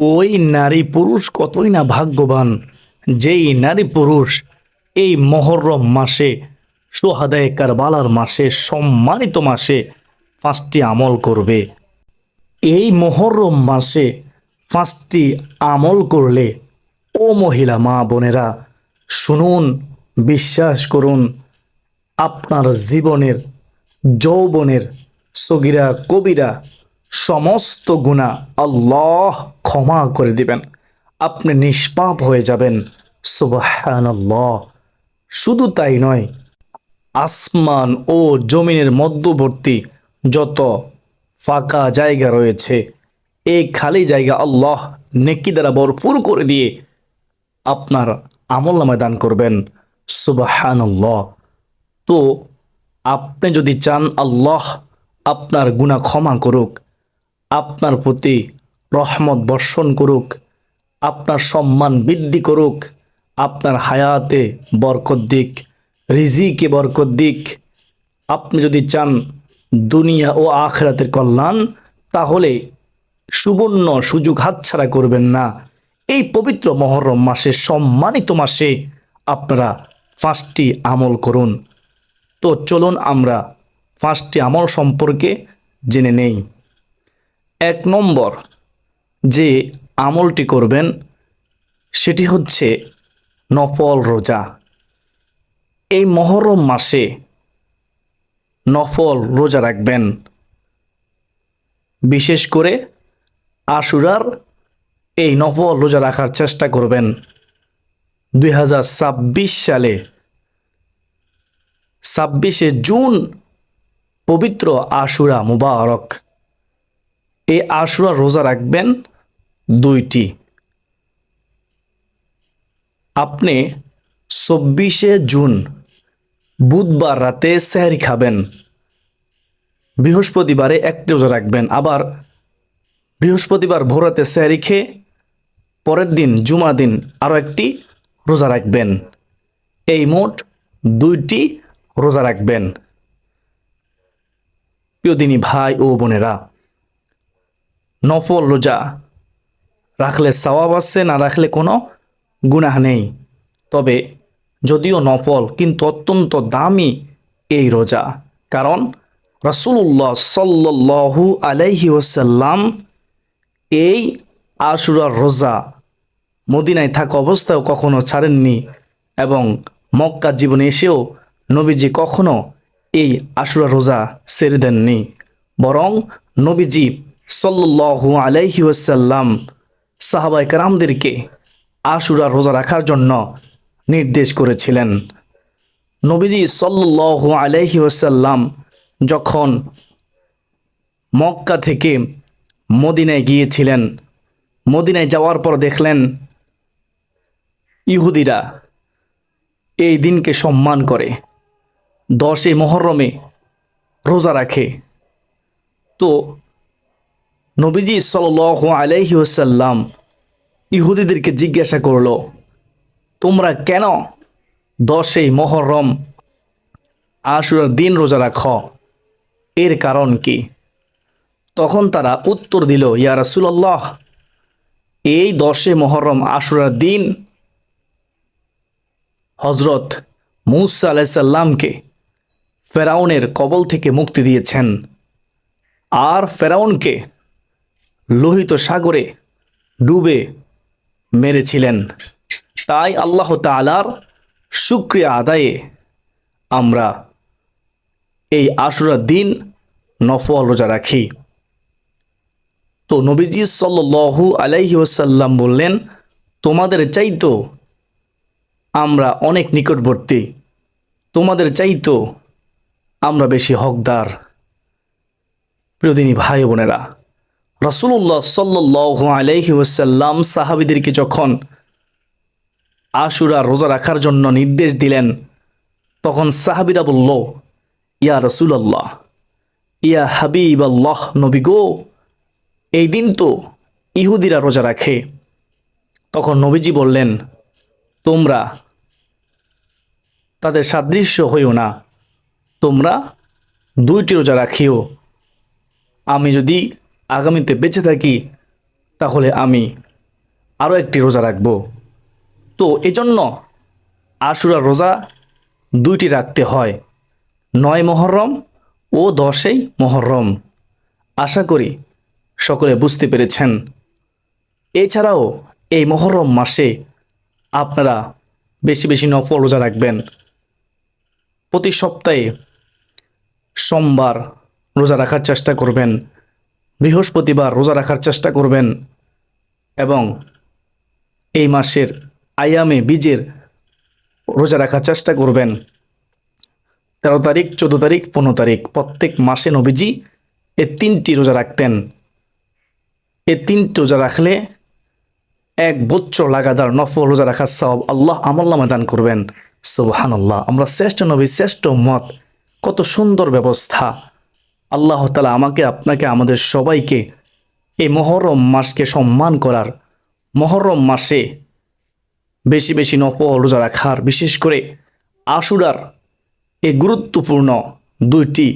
ওই নারী পুরুষ কতই না ভাগ্যবান, যেই নারী পুরুষ এই মহররম মাসে, সোহাদায়ে কারবালার মাসে, সম্মানিত মাসে 5টি আমল করবে। এই মহররম মাসে 5টি আমল করলে, ও মহিলা মা বোনেরা শুনুন, বিশ্বাস করুন, আপনার জীবনের, যৌবনের সগীরা কবিরা সমস্ত গুনাহ আল্লাহ ক্ষমা করে দিবেন। আপনি নিষ্পাপ হয়ে যাবেন। সুবহানাল্লাহ। শুধু তাই নয়, আসমান ও জমিনের মধ্যবর্তী যত ফাঁকা জায়গা রয়েছে, এই খালি জায়গা আল্লাহ নেকি দ্বারা ভরপুর করে দিয়ে আপনার আমলনামায় দান করবেন। সুবহানাল্লাহ। তো আপনি যদি চান আল্লাহ আপনার গুনাহ ক্ষমা করুক, আপনার প্রতি রহমত বর্ষণ করুক, আপনার সম্মান বৃদ্ধি করুক, আপনার হায়াতে বরকত দিক, রিজিকে বরকত দিক, আপনি যদি চান দুনিয়া ও আখিরাতের কল্যাণ, তাহলে সুবর্ণ সুযোগ হাতছাড়া করবেন না। এই পবিত্র মহররম মাসে, সম্মানিত মাসে আপনারা 5টি আমল করুন। তো চলুন আমরা 5টি আমল সম্পর্কে জেনে নেই। 1 নম্বর যে আমলটি করবেন সেটি হচ্ছে নফল রোজা। এই মহররম মাসে নফল রোজা রাখবেন। বিশেষ করে আশুরার এই নফল রোজা রাখার চেষ্টা করবেন। 2026 সালে 26শে জুন পবিত্র আশুরা মুবারক। এই আশুরা রোজা রাখবেন 2টি। আপনি 24শে জুন বুধবার রাতে সেহরি খাবেন, বৃহস্পতিবারে 1টি রোজা রাখবেন, আবার বৃহস্পতিবার ভোরাতে সেহরি খেয়ে পরের দিন জুমার দিন আরও 1টি রোজা রাখবেন। এই মোট 2টি রোজা রাখবেন। প্রিয় দিনী ভাই ও বোনেরা, নফল রোজা রাখলে সওয়াব আছে, না রাখলে কোনো গুনাহ নেই। তবে যদিও নফল, কিন্তু অত্যন্ত দামি এই রোজা। কারণ রাসূলুল্লাহ সাল্লাল্লাহু আলাইহি ওয়াসাল্লাম এই আশুরার রোজা মদিনায় থাকা অবস্থায়ও কখনো ছাড়েননি, এবং মক্কা জীবনে এসেও নবীজি কখনো এই আশুরা রোজা ছেড়ে দেননি। বরং নবীজি সাল্লাল্লাহু আলাইহি ওয়াসাল্লাম সাহাবায়ে কেরামদেরকে আশুরা রোজা রাখার জন্য নির্দেশ করেছিলেন। নবীজি সাল্লাল্লাহু আলাইহি ওয়াসাল্লাম যখন মক্কা থেকে মদিনায় গিয়েছিলেন, মদিনায় যাওয়ার পর দেখলেন ইহুদিরা এই দিনকে সম্মান করে, 10 মুহররমে রোজা রাখে। তো নবীজি সাল্লাল্লাহু আলাইহি ওয়াসাল্লাম ইহুদিদেরকে জিজ্ঞাসা করলো, তোমরা কেন 10 মুহররম আশুরার দিন রোজা রাখো, এর কারণ কি? তখন তারা উত্তর দিল, ইয়া রাসূলুল্লাহ, এই 10 মুহররম আশুরার দিন হযরত মূসা আলাইহিস সালামকে ফেরাউনের কবল থেকে মুক্তি দিয়েছেন, আর ফেরাউনকে লোহিত সাগরে ডুবে মেরেছিলেন। তাই আল্লাহ তাআলার শুকরিয়া আদায়ে আমরা এই আশুরার দিন নফল রোজা রাখি। তো নবীজি সাল্লাল্লাহু আলাইহি ওয়াসাল্লাম বললেন, তোমাদের চাইতো আমরা অনেক নিকটবর্তী, তোমাদের চাইতো আমরা বেশি হকদার। প্রিয়দিনী ভাই বোনেরা, রাসূলুল্লাহ সাল্লাল্লাহু আলাইহি ওয়াসাল্লাম সাহাবীদেরকে যখন আশুরা রোজা রাখার জন্য নির্দেশ দিলেন, তখন সাহাবীরা বলল, ইয়া রাসূলুল্লাহ, ইয়া হাবিবাল্লাহ, নবী গো, এই দিন তো ইহুদিরা রোজা রাখে। তখন নবীজি বললেন, তোমরা তাদের সাদৃশ্য হইও না, তোমরা 2টি রোজা রাখিও। আমি যদি আগামীতে বেঁচে থাকি, তাহলে আমি আরও একটি রোজা রাখব। তো এজন্য আশুরার রোজা দুইটি রাখতে হয়, 9 মুহররম ও 10ই মুহররম। আশা করি সকলে বুঝতে পেরেছেন। এছাড়াও এই মুহররম মাসে আপনারা বেশি বেশি নফল রোজা রাখবেন। প্রতি সপ্তাহে সোমবার রোজা রাখার চেষ্টা করবেন, বৃহস্পতিবার রোজা রাখার চেষ্টা করবেন এবং এই মাসের আয়ামে বীজের রোজা রাখার চেষ্টা করবেন। 13 তারিখ, 14 তারিখ, 15 তারিখ প্রত্যেক মাসে নবীজি এই 3টি রোজা রাখতেন। এই 3টি রোজা রাখলে 1 বছর লাগাতার নফল রোজা রাখার সওয়াব আল্লাহ আমলনামা দান করবেন। সুবহানাল্লাহ। আমরা শ্রেষ্ঠ নবী, শ্রেষ্ঠ উম্মত, কত সুন্দর ব্যবস্থা। আল্লাহ তাআলা আমাকে, আপনাকে, আমাদের সবাইকে এই মুহররম মাসকে সম্মান করার, মুহররম মাসে বেশি বেশি নফল রোজা রাখার, বিশেষ করে আশুরার এই গুরুত্বপূর্ণ 2টি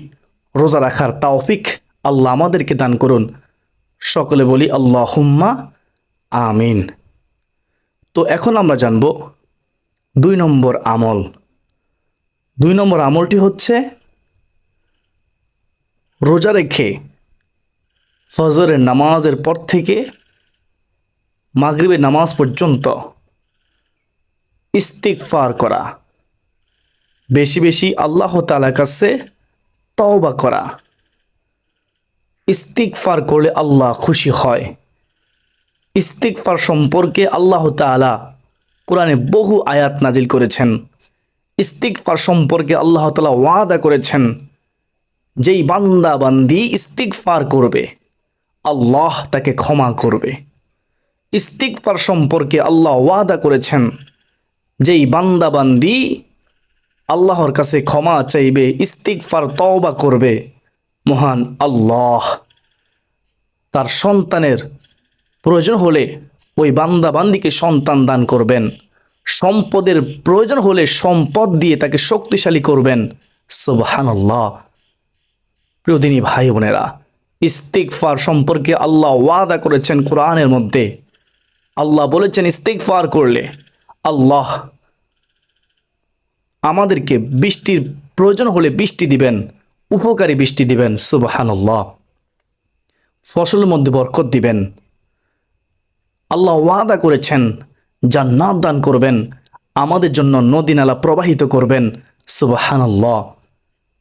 রোজা রাখার তৌফিক আল্লাহ আমাদেরকে দান করুন। সকলে বলি আল্লাহুম্মা আমিন। তো এখন আমরা জানব 2 নম্বর আমল। 2 নম্বর আমলটি হচ্ছে রোজা রেখে ফজরের নামাজের পর থেকে মাগরিবের নামাজ পর্যন্ত ইস্তিগফার করা, বেশি বেশি আল্লাহ তাআলার কাছে তওবা করা। ইস্তিগফার করলে আল্লাহ খুশি হয়। ইস্তিগফার সম্পর্কে আল্লাহ তাআলা কোরআনে বহু আয়াত নাজিল করেছেন। ইস্তিগফার সম্পর্কে আল্লাহ তাআলা ওয়াদা করেছেন, যেই বান্দা বান্দি ইস্তিগফার করবে আল্লাহ তাকে ক্ষমা করবে। ইস্তিগফার সম্পর্কে আল্লাহ ওয়াদা করেছেন, যেই বান্দা বান্দি আল্লাহর কাছে ক্ষমা চাইবে, ইস্তিগফার তওবা করবে, মহান আল্লাহ তার সন্তানের প্রয়োজন হলে ওই বান্দা বান্দিকে সন্তান দান করবেন, সম্পদের প্রয়োজন হলে সম্পদ দিয়ে তাকে শক্তিশালী করবেন। সুবহানাল্লাহ। প্রিয় দিনী ভাই বোনেরা, ইস্তিগফার সম্পর্কে আল্লাহ ওয়াদা করেছেন কোরআনের মধ্যে। আল্লাহ বলেছেন ইস্তিগফার করলে আল্লাহ আমাদেরকে বৃষ্টির প্রয়োজন হলে বৃষ্টি দিবেন, উপকারী বৃষ্টি দিবেন। সুবহানাল্লাহ। ফসলের মধ্যে বরকত দিবেন। আল্লাহ ওয়াদা করেছেন জান্নাত দান করবেন, আমাদের জন্য নদী নালা প্রবাহিত করবেন। সুবহানাল্লাহ।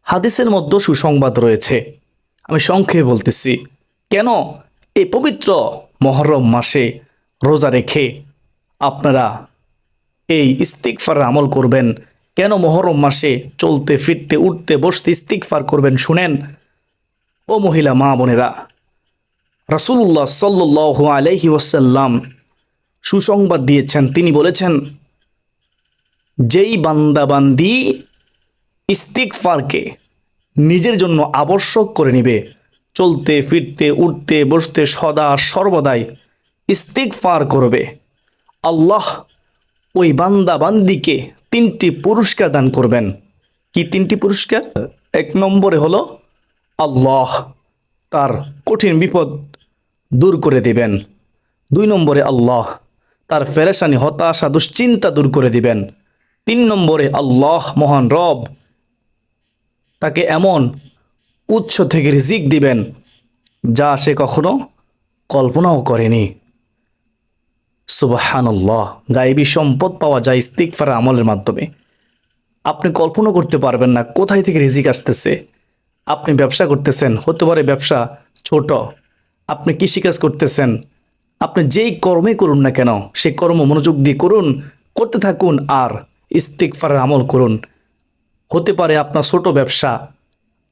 হাদিসের মধ্যে সুসংবাদ রয়েছে, আমি সংক্ষেপে বলতেছি। কেন এই পবিত্র মুহররম মাসে রোজা রেখে আপনারা এই ইস্তিগফার আমল করবেন, কেন মুহররম মাসে চলতে ফিরতে উঠতে বসতে ইস্তিগফার করবেন শুনেন। ও মহিলা মা বোনেরা, রাসূলুল্লাহ সাল্লাল্লাহু আলাইহি ওয়াসাল্লাম সুসংবাদ দিয়েছেন। তিনি বলেছেন, যেই বান্দা বান্দি ইস্তিগফারকে নিজের জন্য আবশ্যক করে নিবে, চলতে ফিরতে উঠতে বসতে সদা সর্বদাই ইস্তিগফার করবে, আল্লাহ ওই বান্দা বান্দিকে 3টি পুরস্কার দান করবেন। কি 3টি পুরস্কার? 1 নম্বরে হলো আল্লাহ তার কঠিন বিপদ দূর করে দিবেন। 2 নম্বরে আল্লাহ তার পেরেশানি, হতাশা, দুশ্চিন্তা দূর করে দিবেন। 3 নম্বরে আল্লাহ মহান রব তাকে এমন উৎস থেকে রিজিক দিবেন যা সে কখনো কল্পনাও করেনি। সুবহানাল্লাহ। গায়েবী সম্পদ পাওয়া যায় ইস্তিগফার আমলের মাধ্যমে। আপনি কল্পনা করতে পারবেন না কোথায় থেকে রিজিক আসতেছে। আপনি ব্যবসা করতেছেন, হতে পারে ব্যবসা ছোট, আপনি কৃষিকাজ করতেছেন, আপনি যেই কর্মে করুন না কেন সেই কর্ম মনোযোগ দিয়ে করুন, করতে থাকুন আর ইস্তিগফারের আমল করুন। হতে পারে আপনার ছোট ব্যবসা,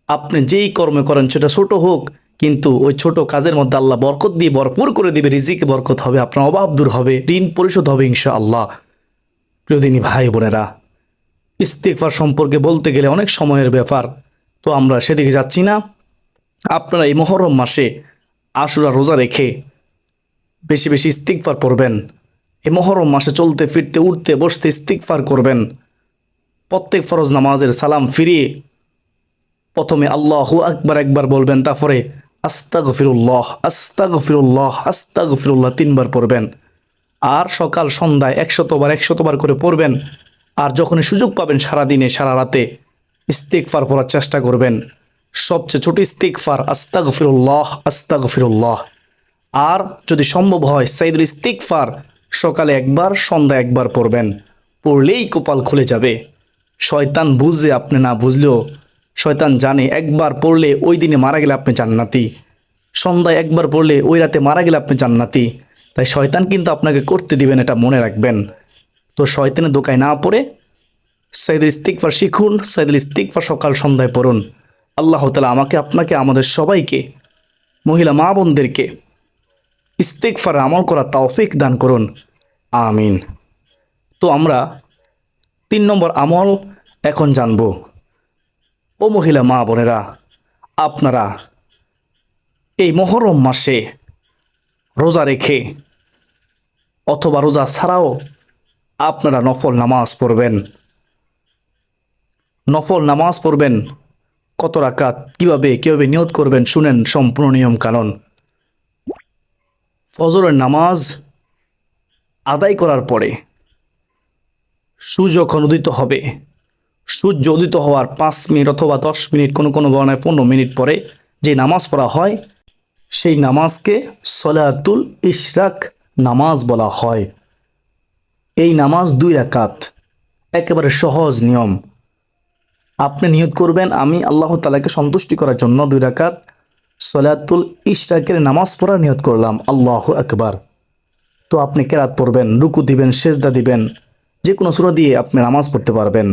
আপনি যেই কর্মে করেন সেটা ছোট হোক, কিন্তু ওই ছোট কাজের মধ্যে আল্লাহ বরকত দিয়ে ভরপুর করে দিবে, রিজিকে বরকত হবে, আপনার অভাব দূর হবে, ঋণ পরিশোধ হবে ইনশাআল্লাহ। প্রিয়দিনী ভাই বোনেরা, ইস্তিগফার সম্পর্কে বলতে গেলে অনেক সময়ের ব্যাপার, তো আমরা সেদিকে যাচ্ছি না। আপনারা এই মুহররম মাসে আশুরা রোজা রেখে বেশি বেশি ইস্তিগফার পড়বেন। এই মুহররম মাসে চলতে ফিরতে উঠতে বসতে ইস্তিগফার করবেন। প্রত্যেক ফরজ নামাজের সালাম ফিরিয়ে প্রথমে আল্লাহু আকবার একবার বলবেন, তারপরে আস্তাগফিরুল্লাহ আস্তাগফিরুল্লাহ আস্তাগফিরুল্লাহ 3 বার পড়বেন। আর সকাল সন্ধ্যায় 100 বার করে পড়বেন। আর যখনই সুযোগ পাবেন সারাদিনে সারা রাতে ইস্তিগফার পড়ার চেষ্টা করবেন। সবচেয়ে ছোট ইস্তিগফার আস্তাগফিরুল্লাহ আস্তাগফিরুল্লাহ। আর যদি সম্ভব হয় সাইদুল ইস্তিগফার সকালে একবার সন্ধ্যায় একবার পড়বেন, পড়লেই কপাল খুলে যাবে। শয়তান বুঝে, আপনি না বুঝলেও শয়তান জানে একবার পড়লে ওই দিনে মারা গেলে আপনি জান্নাতি, সন্ধ্যায় একবার পড়লে ওই রাতে মারা গেলে আপনি জান্নাতি। তাই শয়তান কিন্তু আপনাকে করতে দিবেন, এটা মনে রাখবেন। তো শয়তানের দোকায় না পড়ে সাইদুল ইস্তিগফার শিখুন, সাইদুল ইস্তিগফার সকাল সন্ধ্যায় পড়ুন। আল্লাহ তাআলা আমাকে, আপনাকে, আমাদের সবাইকে, মহিলা মা বোনদেরকে ইস্তিগফার আমল করা তৌফিক দান করুন, আমিন। তো আমরা 3 নম্বর আমল এখন জানব। ও মহিলা মা বোনেরা, আপনারা এই মুহররম মাসে রোজা রেখে অথবা রোজা ছাড়াও আপনারা নফল নামাজ পড়বেন। নফল নামাজ পড়বেন কত রাকাত, কিভাবে নিয়ত করবেন শুনেন সম্পূর্ণ নিয়ম কানুন। ফজরের নামাজ আদায় করার পরে সূর্য যখন উদিত হবে, সূর্য উদিত হওয়ার 5 মিনিট অথবা 10 মিনিট, কোনো বর্ণায় 15 মিনিট পরে যে নামাজ পড়া হয় সেই নামাজকে সলাতুল ইশরাক নামাজ বলা হয়। এই নামাজ 2 রাকাত, একেবারে সহজ নিয়ম। আপনি নিয়ত করবেন আমি আল্লাহ তাআলাকে সন্তুষ্টি করার জন্য 2 রাকাত সলাতুল ইশরাকের নামাজ পড়ার নিয়ত করলাম, আল্লাহু আকবার। তো আপনি কেরাত পড়বেন, রুকু দিবেন, সেজদা দিবেন, যে কোনো সূরা দিয়ে আপনি নামাজ পড়তে পারবেন।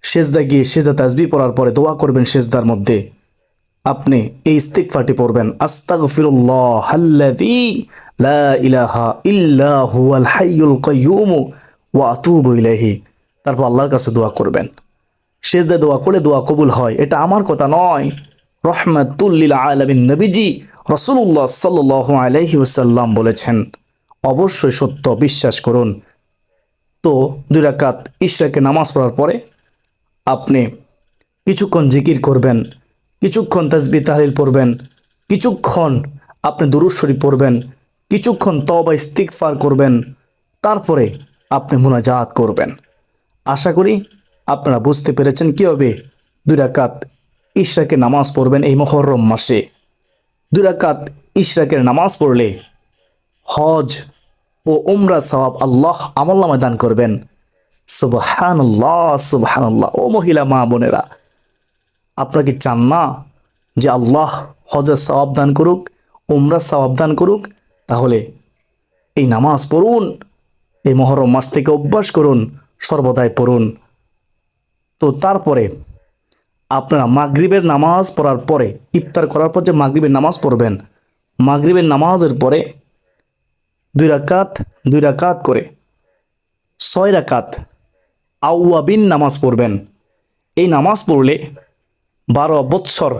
সেজদা গিয়ে সেজদা তাসবিহ পড়ার পরে দোয়া করবেন। সেজদার মধ্যে আপনি এই ইস্তিগফারটি পড়বেন, আস্তাগফিরুল্লাহাল্লাযী লা ইলাহা ইল্লা হুয়াল হাইয়ুল কাইয়্যুম ওয়া আতুবু ইলাইহি। তারপর আল্লাহর কাছে দোয়া করবেন। সেজদায় দোয়া করলে দোয়া কবুল হয়, এটা আমার কথা নয়, রহমাতুল লিল আলামিন নবীজি রাসূলুল্লাহ সাল্লাল্লাহু আলাইহি ওয়াসাল্লাম বলেছেন। অবশ্যই সত্য, বিশ্বাস করুন। তো 2 রাকাত ইশরাকের নামাজ পড়ার পরে আপনি কিছুক্ষণ জিকির করবেন, কিছুক্ষণ তাসবিহ তাহলিল পড়বেন, কিছুক্ষণ আপনি দুরূদ শরীফ পড়বেন, কিছুক্ষণ তওবা ইস্তিগফার করবেন, তারপরে আপনি মুনাজাত করবেন। আশা করি আপনারা বুঝতে পেরেছেন কীভাবে 2 রাকাত ইশরাকের নামাজ পড়বেন এই মুহররম মাসে। 2 রাকাত ইশরাকের নামাজ পড়লে হজ ও উমরা সওয়াব আল্লাহ আমলনামায় দান করবেন। সুবহানাল্লাহ সুবহানাল্লাহ। ও মহিলা মা বোনেরা, আপনারা কি চান না যে আল্লাহ হজের সওয়াব দান করুক, উমরার সওয়াব দান করুক? তাহলে এই নামাজ পড়ুন, এই মুহররম মাস থেকে অভ্যাস করুন, সর্বদাই পড়ুন। তো তারপরে আপনারা মাগরিবের নামাজ পড়ার পরে, ইফতার করার পর যে মাগরিবের নামাজ পড়বেন, মাগরিবের নামাজের পরে 2 রাকাত করে 6 রাকাত আউয়াবিন নামাজ পড়বেন। এই নামাজ পড়লে 12 বৎসর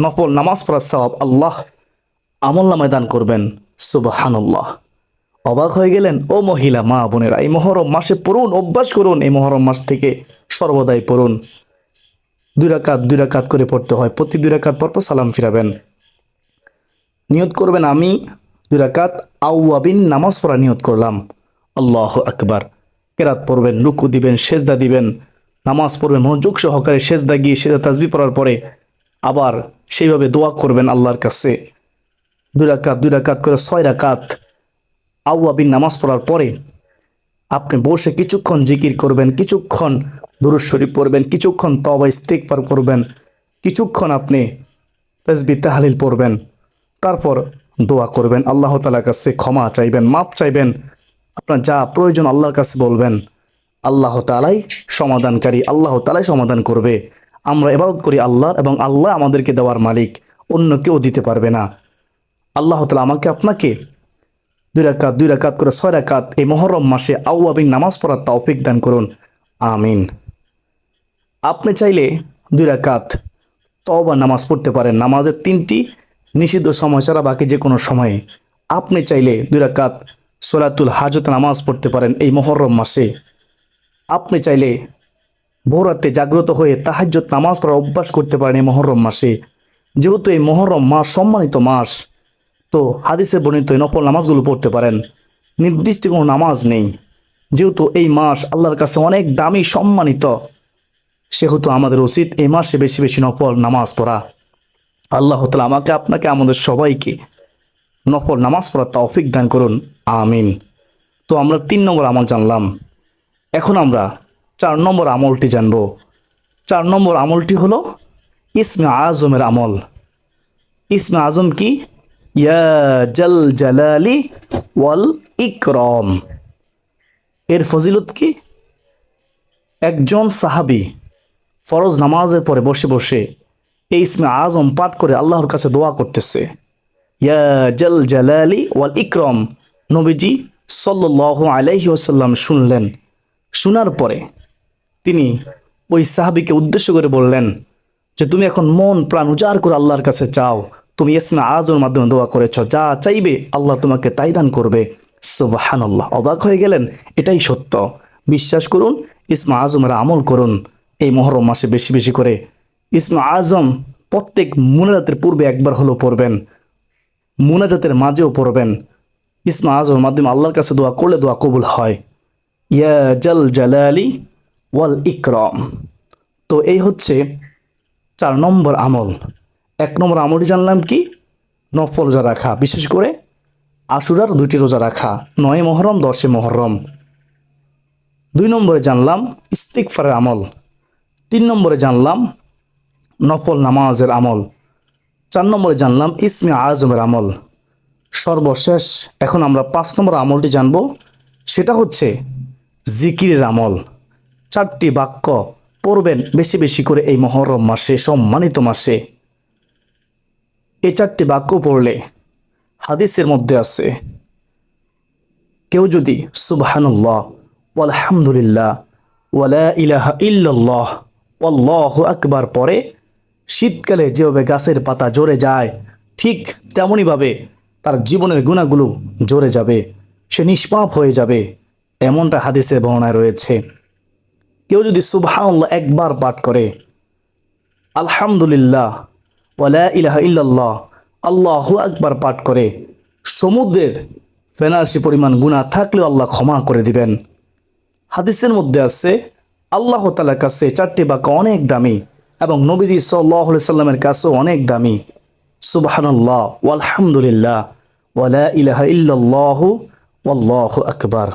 নফল নামাজ পড়ার সওয়াব আল্লাহ আমলনামায় দান করবেন। সুবহানাল্লাহ। অবাক হয়ে গেলেন? ও মহিলা মা বোনেরা, এই মুহররম মাসে পড়ুন, অভ্যাস করুন, এই মুহররম মাস থেকে সর্বদাই পড়ুন। 2 রাকাত করে পড়তে হয়, প্রতি 2 রাকাত পর সালাম ফিরাবেন। নিয়ত করবেন আমি 2 রাকাত আউয়াবিন নামাজ পড়া নিয়ত করলাম, আল্লাহু আকবার। কেরাত পড়বেন, রুকু দিবেন, সেজদা দিবেন, নামাজ পড়বেন মনোযোগ সহকারে। সেজদা গিয়ে সেজদা তাসবিহ পড়ার পরে আবার সেইভাবে দোয়া করবেন আল্লাহর কাছে। 2 রাকাত করে 6 রাকাত আউয়াবিন নামাজ পড়ার পরে আপনি বসে কিছুক্ষণ জিকির করবেন, কিছুক্ষণ দুরূদ শরীফ পড়বেন, কিছুক্ষণ তওবা ইস্তিগফার করবেন, কিছুক্ষণ আপনি তাসবিহ তাহলিল পড়বেন, তারপর দোয়া করবেন, আল্লাহ তাআলার কাছে ক্ষমা চাইবেন, মাপ চাইবেন, আপনার যা প্রয়োজন আল্লাহর কাছে বলবেন। আল্লাহ তাআলাই সমাধানকারী, আল্লাহ তাআলাই সমাধান করবে। আমরা ইবাদত করি আল্লাহর, এবং আল্লাহ আমাদেরকে দেওয়ার মালিক, অন্য কেউ দিতে পারবে না। আল্লাহ তাআলা আমাকে আপনাকে 2 রাকাত করে 6 রাকাত এই মুহররম মাসে আউয়াবিন নামাজ পড়ার তৌফিক দান করুন, আমিন। আপনি চাইলে 2 রাকাত তওবা নামাজ পড়তে পারেন। নামাজের 3টি নিষিদ্ধ সময় ছাড়া বাকি যে কোনো সময়ে আপনি চাইলে 2 রাকাত সলাতুল হাজত নামাজ পড়তে পারেন এই মুহররম মাসে। আপনি চাইলে ভোররাতে জাগ্রত হয়ে তাহাজ্জুদ নামাজ পড়ার অভ্যাস করতে পারেন এই মুহররম মাসে। যেহেতু এই মুহররম মাস সম্মানিত মাস, তো হাদিসে বর্ণিত এই নফল নামাজগুলো পড়তে পারেন। নির্দিষ্ট কোনো নামাজ নেই। যেহেতু এই মাস আল্লাহর কাছে অনেক দামি সম্মানিত, সেহেতু আমাদের উচিত এই মাসে বেশি বেশি নফল নামাজ পড়া। আল্লাহ তাআলা আমাকে আপনাকে আমাদের সবাইকে নফল নামাজ পড়ার তৌফিক দান করুন, আমিন। তো আমরা 3 নম্বর আমল জানলাম। এখন আমরা 4 নম্বর আমলটি জানব। 4 নম্বর আমলটি হলো ইসমে আজমের আমল। ইসমে আজম কি? ইয়া জাল জালালি ওয়াল ইকরাম। এর ফজিলত কি? একজন সাহাবী ফরজ নামাজের পরে বসে বসে এই ইসমে আজম পাঠ করে আল্লাহর কাছে দোয়া করতেছে, ইয়া জাল জালালি ওয়াল ইকরাম। নবীজি সাল্লাল্লাহু আলাইহি ওয়াসাল্লাম শুনলেন। শোনার পরে তিনি ওই সাহাবীকে উদ্দেশ্য করে বললেন যে তুমি এখন মন প্রাণ উজাড় করে আল্লাহর কাছে চাও। তুমি ইসমে আজমের মাধ্যমে দোয়া করেছ, যা চাইবে আল্লাহ তোমাকে তাই দান করবে। সুবহানাল্লাহ। অবাক হয়ে গেলেন। এটাই সত্য। বিশ্বাস করুন, ইসমে আজমের আমল করুন। এই মুহররম মাসে বেশি বেশি করে ইসমে আজম প্রত্যেক মুনাজাতের পূর্বে একবার হলো পড়বেন, মুনাজাতের মাঝেও পড়বেন। ইসমে আজমের মাধ্যমে আল্লাহর কাছে দোয়া করলে দোয়া কবুল হয়। ইয়া জাল জালালি ওয়াল ইকরাম। তো এই হচ্ছে 4 নম্বর আমল। 1 নম্বর আমলটি জানলাম কি? নফল রোজা রাখা, বিশেষ করে আশুরার 2টি রোজা রাখা, 9 মুহররম 10 মুহররম। 2 নম্বরে জানলাম ইস্তিগফারের আমল। 3 নম্বরে জানলাম নফল নামাজের আমল। 4 নম্বরে জানলাম ইসমে আজমের আমল। সর্বশেষ এখন আমরা 5 নম্বর আমলটি জানব। সেটা হচ্ছে জিকিরের আমল। 4টি বাক্য পড়বেন বেশি বেশি করে এই মুহররম মাসে, সম্মানিত মাসে। এই 4টি বাক্য পড়লে হাদিসের মধ্যে আছে, কেউ যদি সুবহানাল্লাহ ওয়ালহামদুলিল্লাহ ওয়ালা ইলাহা ইল্লাল্লাহ আল্লাহু আকবার পড়ে, শীতকালে যেভাবে গাছের পাতা ঝরে যায় ঠিক তেমনইভাবে তার জীবনের গুনাহগুলো ঝরে যাবে, সে নিষ্পাপ হয়ে যাবে, এমনটা হাদিসে বর্ণনায় রয়েছে। কেউ যদি সুবহানাল্লাহ একবার পাঠ করে, আলহামদুলিল্লাহ ওয়ালা ইলাহা ইল্লাল্লাহ আল্লাহু আকবার পাঠ করে, সমুদ্রের ফেনারসি পরিমাণ গুনাহ থাকলেও আল্লাহ ক্ষমা করে দিবেন। হাদিসের মধ্যে আছে আল্লাহ তাআলার কাছে 4টি বাক্য অনেক দামি এবং নবীজি সাল্লাল্লাহু আলাইহি সাল্লামের কাছেও অনেক দামি। সুবহানাল্লাহ ওয়ালহামদুলিল্লাহ ওয়ালা ইলাহা ইল্লাল্লাহ আল্লাহু আকবার।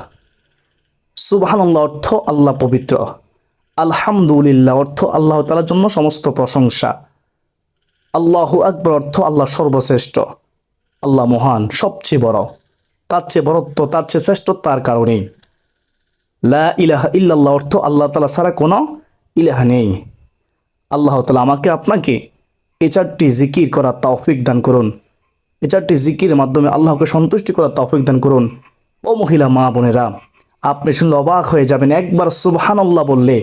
সুবহানাল্লাহ অর্থ আল্লাহ পবিত্র, আলহামদুলিল্লাহ অর্থ আল্লাহ তাআলার জন্য সমস্ত প্রশংসা, আল্লাহু আকবার অর্থ আল্লাহ সর্বশ্রেষ্ঠ, আল্লাহ মহান, সবচেয়ে বড়, তার চেয়ে বড়ত্ব, তার চেয়ে শ্রেষ্ঠত্ব তার কারণেই। লা ইলাহা ইল্লাল্লাহ অর্থ আল্লাহ তাআলা ছাড়া কোনো ইলাহা নেই। আল্লাহ তাআলা আমাকে আপনাকে এই 4টি জিকির করার তৌফিক দান করুন। এই 4টি জিকিরের মাধ্যমে আল্লাহকে সন্তুষ্টি করার তৌফিক দান করুন। ও মহিলা মা বোনেরা, আপনি শুনলে অবাক হয়ে যাবেন। একবার সুবহানাল্লাহ বললে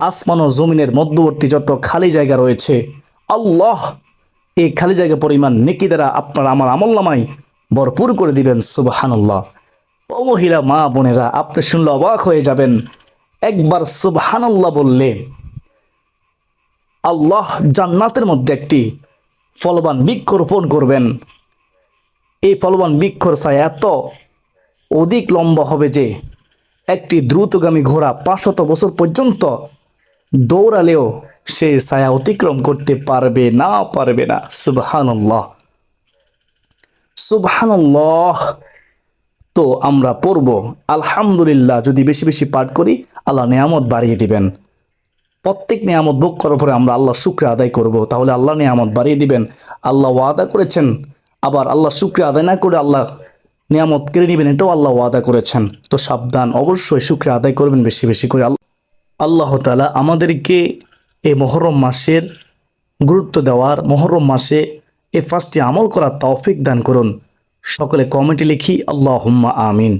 আসমান ও জমিনের মধ্যবর্তী যত খালি জায়গা রয়েছে, আল্লাহ এই খালি জায়গা পরিমাণ নেকি দ্বারা আপনার আমার আমলনামায় ভরপুর করে দিবেন। সুবহানাল্লাহ। ও মহিলা মা বোনেরা, আপনি শুনলে অবাক হয়ে যাবেন। একবার সুবহানাল্লাহ বললে আল্লাহ জান্নাতের মধ্যে একটি ফলবান বৃক্ষ রোপণ করবেন। এই ফলবান বৃক্ষর ছায়া এত অধিক লম্বা হবে যে একটি দ্রুতগামী ঘোড়া 500 বছর পর্যন্ত দৌড়ালেও সে ছায়া অতিক্রম করতে পারবে না। সুবহানাল্লাহ সুবহানাল্লাহ। তো আমরা পড়ব আলহামদুলিল্লাহ। যদি বেশি বেশি পাঠ করি আল্লাহ নিয়ামত বাড়িয়ে দিবেন। প্রত্যেক নিয়ামত ভোগ করার পরে আমরা আল্লাহ শুকরিয়া আদায় করব, তাহলে আল্লাহ নিয়ামত বাড়িয়ে দিবেন। আল্লাহ ওয়াদা করেছেন, আবার আল্লাহ শুকরিয়া আদায় না করে আল্লাহ নিয়ামত কেড়ে নেবেন, এটাও আল্লাহ ওয়াদা করেছেন। তো সাবধান, অবশ্যই শুকরিয়া আদায় করবেন বেশি বেশি করে। আল্লাহ তাআলা আমাদেরকে এই মুহররম মাসের গুরুত্ব দেওয়ার, মুহররম মাসে এই 5টি আমল করার তৌফিক দান করুন। সকলে কমেন্টে লিখি আল্লাহুম্মা আমিন।